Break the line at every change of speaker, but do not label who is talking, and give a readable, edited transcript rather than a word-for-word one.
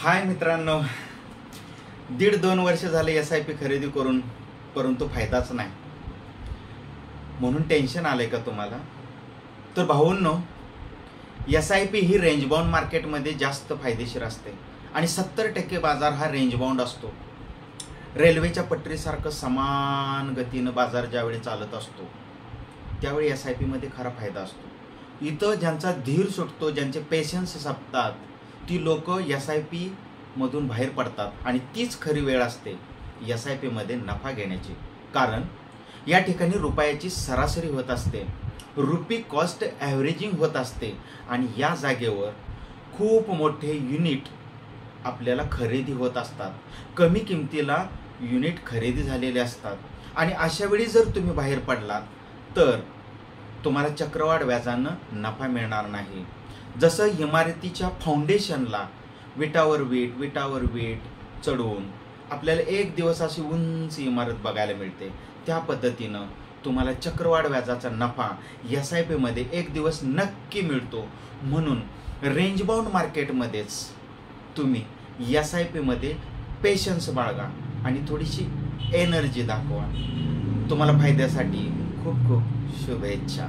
हाय मित्रांनो, 1.5-2 वर्ष झाले SIP खरेदी करून, परंतु फायदाच नाही. म्हणून टेन्शन आलंय का तुम्हाला? तर भाऊंनो, SIP ही रेंज बाउंड मार्केटमध्ये जास्त फायदेशीर असते आणि 70% बाजार हा रेंज बाउंड असतो. रेल्वेच्या पटरीसारखं समान गतीनं बाजार ज्यावेळी चालत असतो त्यावेळी SIP मध्ये खरा फायदा असतो. इथं ज्यांचा धीर सुटतो, ज्यांचे पेशन्स संपतात, ती लोक SIP मधून बाहेर पडतात आणि तीच खरी वेळ असते SIP मध्ये नफा घेण्याची. कारण या ठिकाणी रुपयाची सरासरी होत असते, रुपी कॉस्ट ॲव्हरेजिंग होत असते आणि या जागेवर खूप मोठे युनिट आपल्याला खरेदी होत असतात. कमी किमतीला युनिट खरेदी झालेले असतात आणि अशा वेळी जर तुम्ही बाहेर पडलात तर तुम्हाला चक्रवाढ व्याजानं नफा मिळणार नाही. जसं इमारतीच्या फाउंडेशनला विटावर वीट चढवून आपल्याला एक दिवस अशी उंच इमारत बघायला मिळते, त्या पद्धतीनं तुम्हाला चक्रवाढ व्याजाचा नफा SIP मध्ये एक दिवस नक्की मिळतो. म्हणून रेंज बाउंड मार्केटमध्येच तुम्ही SIP मध्ये पेशन्स बाळगा आणि थोडीशी एनर्जी दाखवा. तुम्हाला फायद्यासाठी खूप खूप शुभेच्छा.